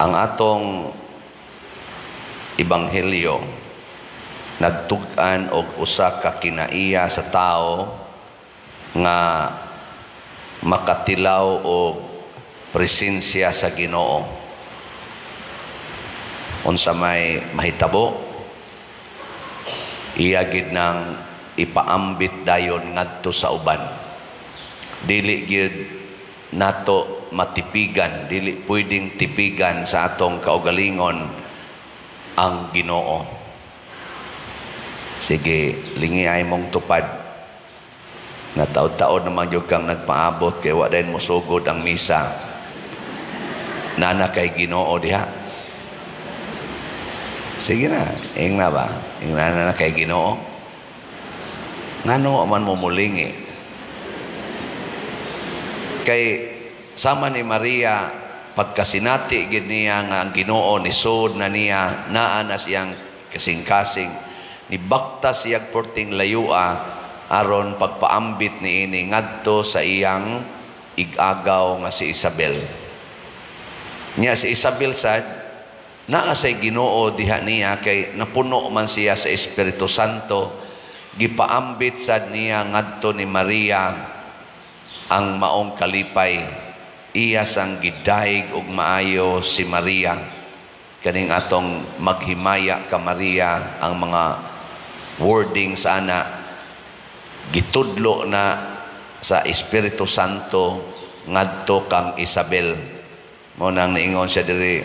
Ang atong ebanghelyo nagtug-an og usa ka kinaiya sa tao nga makatilaw og presensya sa Ginoo. Unsa may mahitabo, iya gid nang ipaambit dayon ngadto sa uban. Dili gid nato matipigan, dili pwedeng tipigan sa atong kaugalingon ang Ginoo. Sige, lingiay mong tupad. Na taod-taod naman yung kang nagpaabot kaya wa din mo sugod ang misa. Nana kay Ginoo diha. Sige na, ing na ba? Ing na kay Ginoo. Ngano man mo mulingi. Kay sama ni Maria pagkasinati gid niya nga ang Ginoo ni sud na niya naa na siyang kasing-kasing ni bakta siyang porting layua aron pagpaambit ni ini ngadto sa iyang igagaw nga si Isabel. Nya si Isabel sad naa say Ginoo diha niya kay napuno man siya sa Espiritu Santo, gipaambit sad niya ngadto ni Maria ang maong kalipay. Iya sang gidaig og maayo si Maria. Kaning atong maghimaya ka Maria, ang mga wording sana gitudlo na sa Espiritu Santo ngadto kang Isabel. Mo nang niingon siya diri,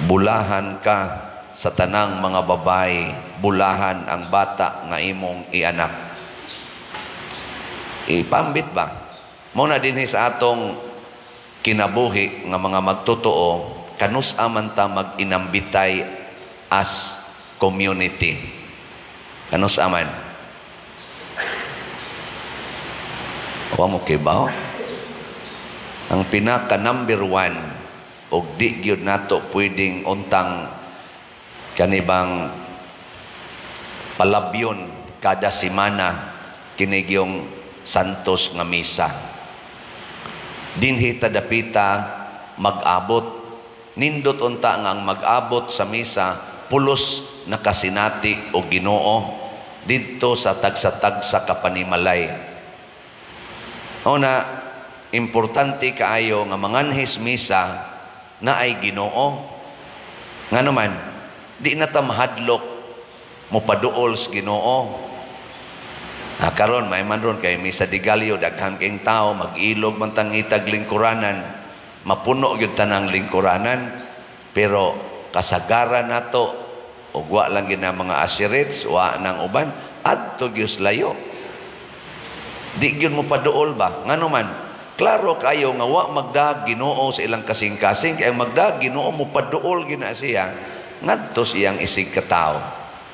bulahan ka sa tanang mga babae, bulahan ang bata nga imong ianak. Ipambit ba? Muna din sa atong kinabuhi nga mga magtotoo, kanus aman ta mag-inambitay as community. Kanus aman. Wa mo kibaw. Ang pinaka number 1 og di gyud nato pwedeng untang kanibang palabyon kada semana kini gyung santos nga misa. Dinhi tadapita mag-abot, nindot unta nga ang mag-abot sa misa pulos nakasinati o Ginoo didto sa tagsa-tagsa kapanimalay. Una, importante kaayo nga manganhis misa na ay Ginoo. Nga naman, di na ta mahadlok mo paduol sa Ginoo. Karon may man ron kay misa di Galyo daghan kayong tao mag-ilog man tang itag lingkuranan, mapuno gyud tanang lingkuranan, pero kasagaran nato ug wa lang gid na mga asirits wa nang uban adto gyud layo. Di gyud mo paduol ba? Ngano man, klaro kayo nga wa magdag Ginoo sa ilang kasing-kasing kay magdag Ginoo mo paduol gina siya ngadto siyang isig ka tawo,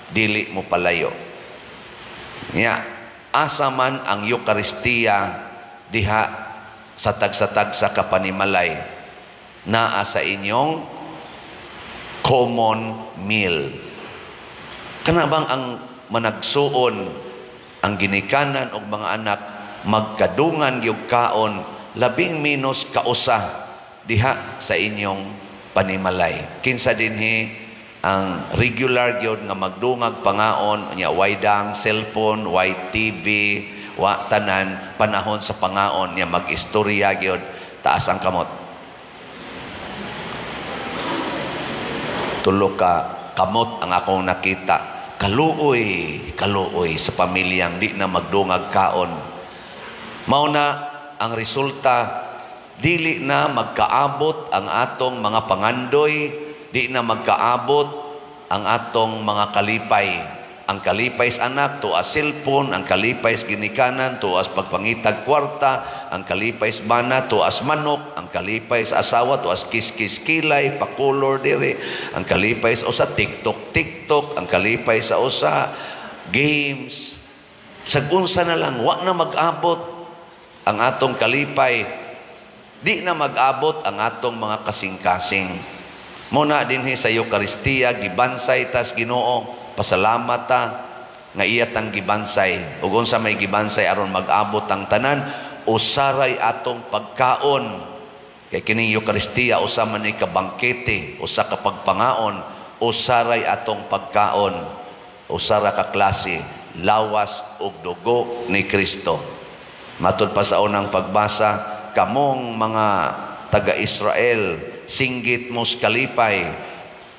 dili mo palayo. Nya asa man ang Eucharistia diha sa tagsa-tagsa kapanimalay, naa sa inyong common meal. Kana bang ang managsuon ang ginikanan og mga anak magkadungan gyud kaon labing minus kausa diha sa inyong panimalay. Kinsa dinhi ang regular gyud nga magdungag pangaon nya waydang cellphone, way TV, wa tanan panahon sa pangaon nya magistorya gyud taas ang kamot. Tulo ka kamot ang akong nakita, kaluoy sa pamilyang di na magdungag kaon. Mao na ang resulta, dili na magkaabot ang atong mga pangandoy, di na magkaabot ang atong mga kalipay. Ang kalipay sa anak, tuas cellphone. Ang kalipay sa ginikanan, tuas pagpangitag kwarta. Ang kalipay sa bana, tuas manok. Ang kalipay sa asawa, tuas kiskis kilay, pakulor diri. Ang kalipay sa usa, tiktok. Ang kalipay sa usa, games. Sagunsa na lang, wa na mag-abot ang atong kalipay. Di na mag-abot ang atong mga kasing-kasing. Muna dinhi sa Eucharistia gibansay tas Ginoo, pasalamat ta nga iya tang gibansay. Ug unsa may gibansay aron mag-abot ang tanan, usaray atong pagkaon Kay kining Eucharistia usa man ni kabangkete, usa ka pagpangaon, usaray atong pagkaon, usara ka klase, lawas ug dugo ni Kristo. Matud pa sa unang pagbasa, kamong mga taga-Israel, singgit mos kalipay,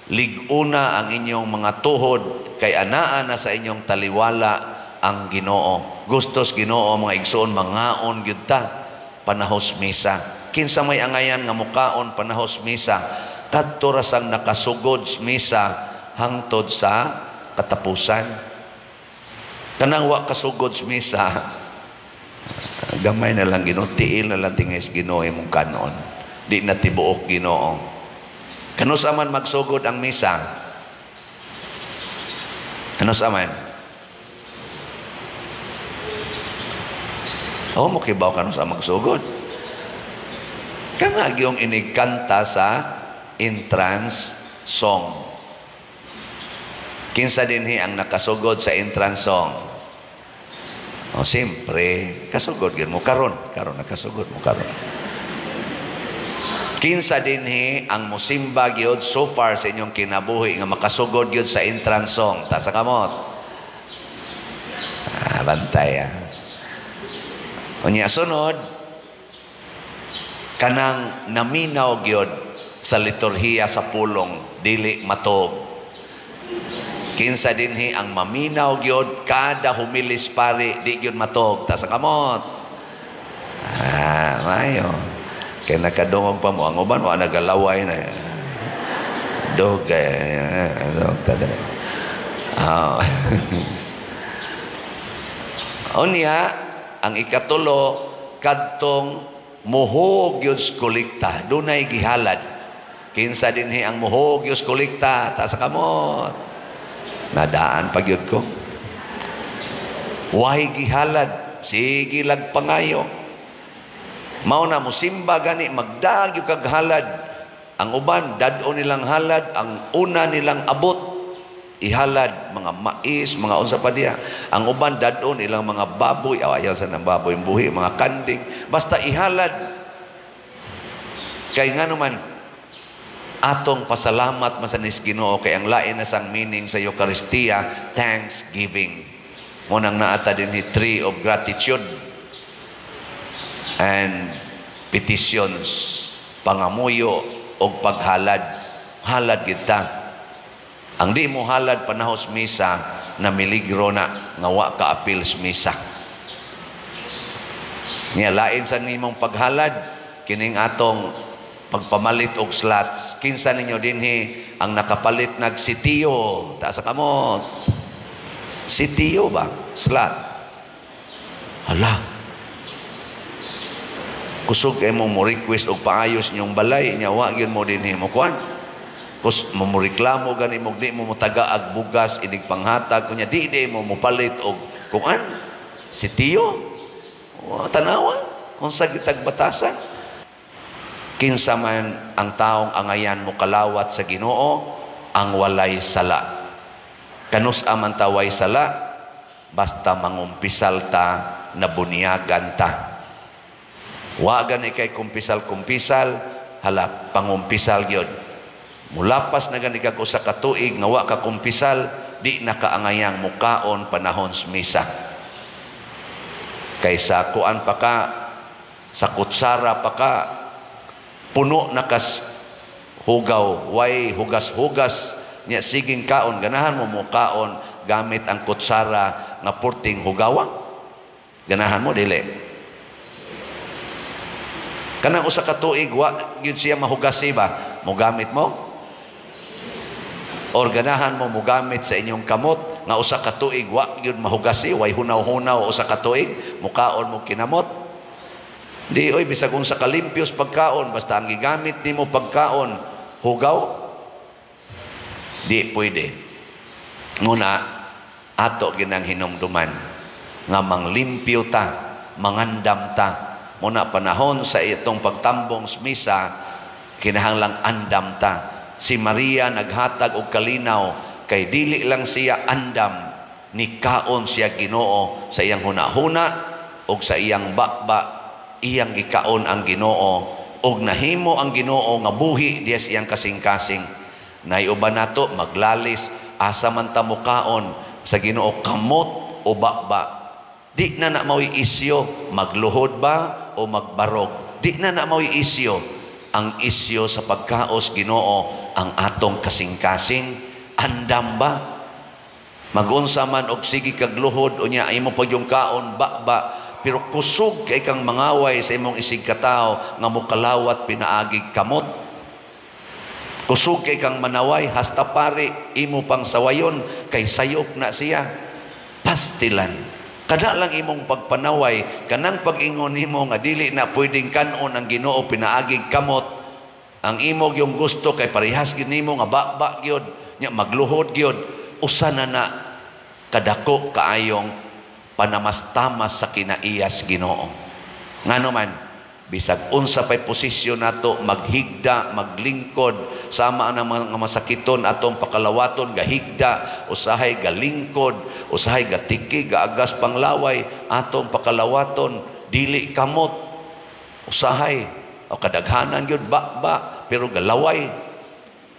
liguna ang inyong mga tuhod, kay anaa na sa inyong taliwala ang Ginoo. Gustos Ginoo mga igsoon, mangaon gyud ta panahos misa. Kinsa may angayan nga mukaon panahos misa, kadto ra sang nakasugod sa misa hangtod sa katapusan. Kanang wa kasugod sa misa, gamay na lang Ginoo, tiil na lang tingis Ginoo imong kanon. Di na tibuok Ginoo. Kano sa man magsugod ang misa? Ano sa man? Mo kibaw kano sa magsugod? Kana gyung inigkanta sa entrance song. Kinsa dinhi ang nakasugod sa entrance song? Siyempre, kasugod gyud mo karon nakasugod mo karon. Kinsa dinhi ang musimba gyud so far sa inyong kinabuhi nga makasugod gyud sa entrance song? Ta sa kamot. Bantay. Unya sunod, kanang naminaw gyud sa liturhiya sa pulong, dili matog. Kinsa dinhi ang maminaw gyud kada humilis pare, di gyud matog. Ta sa kamot. Mayo. Kaya nakadungog pa mo. Ang uban mo, nagalaway na. Dogay. Unya, ang ikatulo, kadtong muhog yun kolekta. Dunay gihalad. Kinsa dinhi ang muhog yun kolekta. Ta sa kamot. Nadaan pag yun ko. Wahi gihalad. Sige lagpangayo. Mao na mo simba gani magdagyo kag halad. Ang uban dad-o nilang halad, ang una nilang abot ihalad, mga mais, mga unsa pa diya. Ang uban dad-o nilang mga baboy, ayaw sa nang baboy buhi, mga kanding, basta ihalad. Kay nga naman atong pasalamat masanis Ginoo, kay ang lain na sang meaning sa Eucharistia, thanksgiving. Munang naata din ni tree of gratitude and petitions, pangamuyo o paghalad. Halad kita. Ang di mo halad panahos misa, na miligro na nga wa ka apil sa misa. Niya lain sa nimong paghalad, kining atong pagpamalit og slots. Kinsa ninyo dinhi ang nakapalit nag sitiyo? Ta sa kamot. Sitiyo ba? Slot. Hala. Kusog kay mo request og paayos inyong balay, nya wa gyud mo dinhi mo kuan. Kus mo reklamo gani mo di mo tagaag bugas inig panghatag kunya di mo mopalit og kuan. Sitiyo. Tanawa unsa gitag batasan. Kinsa man ang taong angayan mo kalawat sa Ginoo, ang walay sala. Kanus aman taway sala, basta mangumpisal ta na bunyagan ta. Wa gani kay kumpisal-kumpisal, hala pangumpisal gyud. Mulapas na gani kag usa ka tuig nga wa ka kumpisal, di na kaangayang mukaon panahon sa misa. Kaysa kuan pa ka, sa kutsara pa ka, puno na kas hugaw, way hugas-hugas, niya siging kaon, ganahan mo mo kaon gamit ang kutsara nga purting hugawang. Ganahan mo, dili. Kanang usa ka tuig, wa gyud siya mahugasi ba? Mo gamit mo? Or ganahan mo mo gamit sa inyong kamot nga usa ka tuig, wa gyud mahugasi, way hunaw-hunaw usa ka tuig, mukaon mo kinamot. Di oy bisag kung sa kalimpios pagkaon, basta ang gigamit nimo pagkaon hugaw, di pwede. Muna ato ginang hinumduman nga manglimpyo ta, mangandam ta. Muna panahon sa itong pagtambong sa misa, kinahanglang andam ta. Si Maria naghatag og kalinaw, kay dili lang siya andam, ni kaon siya Ginoo sa iyang hunahuna o sa iyang bakba. Iyang gikaon ang Ginoo og nahimo ang Ginoo nga buhi diya siyang kasing-kasing. Naiuban nato maglalis asa man ta mukaon sa Ginoo, kamot o bakba. Di na mao'y isyo magluhod ba o magbarog. Di na mao'y isyo. Ang isyo sa pagkaos Ginoo ang atong kasing-kasing. Andam ba? Magunsa man og sige kag luhod unya imo pag yung kaon bakba, pero kusog kay kang mangaway sa imong isig katao nga mukalawat pinaagig kamot. Kusog kay kang manaway hasta pare imo pang sawayon kay sayop na siya. Pastilan. Kada lang imong pagpanaway, kanang pag-ingon nimo nga dili na pwedeng kanon ang Ginoo pinaagig kamot. Ang imong yung gusto kay parehas gid nimo nga bakba gyud, nya magluhod gyud, usa na kadako kaayong panamastamas sa kinaiyas Ginoo. Ngano man bisag unsa pay posisyon nato maghigda, maglingkod sama ang mga masakiton atong pakalawaton gahigda, usahay galingkod, usahay gatiki, gaagas panglaway atong pakalawaton, dili kamot, usahay o kadaghanan gyud bakba pero galaway.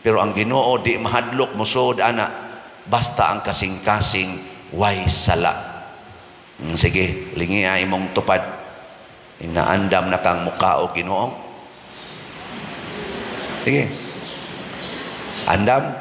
Pero ang Ginoo di mahadlok musod ana basta ang kasing-kasing way sala. Sige, lingi imong tupad. Inaandam na kang mukao Ginoo. Sige. Andam.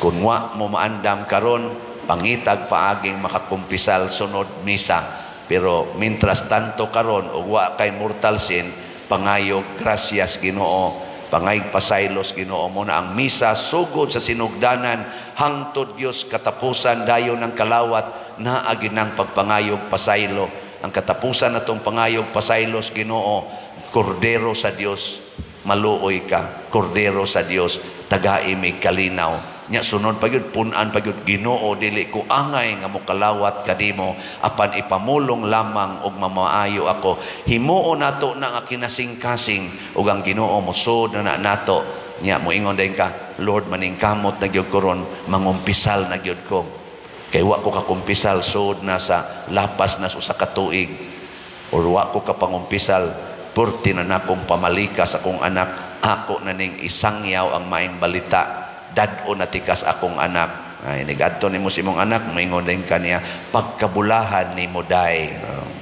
Kung wa mo maandam karon, pangitag paaging makakumpisal sunod misa. Pero mintras tanto karon ug wa kay mortal sin, pangayog gracias Ginoo. Pangayog pasaylos Ginoo mo na ang misa sugod sa sinugdanan hangtod Dios katapusan dayon ng kalawat na aginang pagpangayog pasaylo. Ang katapusan natong pangayog pasaylos Ginoo, kordero sa Dios, maluoy ka, kordero sa Dios, tagai may kalinaw. Nya sunod pa gyud punan pa gyud Ginoo dili ko angay nga mokalawat kadimo apan ipamulong lamang og mamaayo ako. Himuo nato na nga kinasing-kasing ug ang Ginoo mosud na nato. Nya moingon dayon ka, Lord maningkamot na gyud ko ron, mangumpisal na gyud ko. Kay wa ko kakumpisal sud na sa lapas na usa ka tuig. Or wa ko kapangumpisal purti na nakong pamalika sa akong anak, ako na ning isangyaw ang maing balita. Dad-o natikas akong anak. Ay, nigadto ni mo si mong anak, maingon din kaniya, pagkabulahan ni mo day.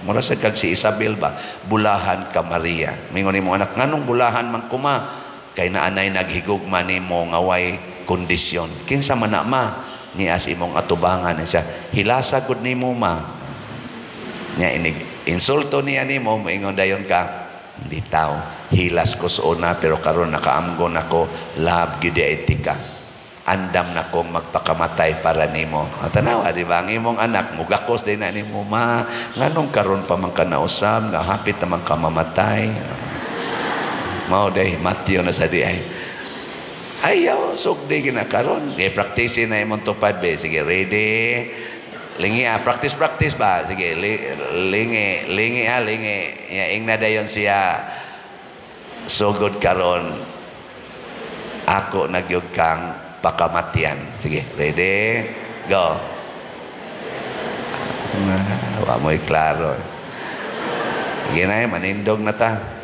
Mura sa kag si Isabel ba, bulahan ka Maria. Maingon ni mong anak, nganong bulahan man kuma? Kay naanay naghigugma ni mo ngaway kondisyon. Kinsa man na ma, nias imong atubangan siya, hilasa gud ni mo ma. Nya inig, insulto niya ni mo, maingon dayon ka, hindi tao, hilas ko soona, pero karon nakaamgon ako, lab gid etika. Andam na kong magpakamatay para nimo. Tanawa, di ba? Ang imong anak, mugakos din na nimo, ma, nganong karon pa man ka nausab, nga hapit naman ka mamatay. Mao day, Matthew na sa di ay. Ayaw, sugdi kinakaroon. I-practice na imong tupad, be. Sige, ready? Lingi practice ba? Sige, lingi. Yaing na dayon siya. Sugod karon. Ako nagyug kang pakamatian. Sige, ready? Go. Wa mo'y klaro. Sige na, manindog na ta.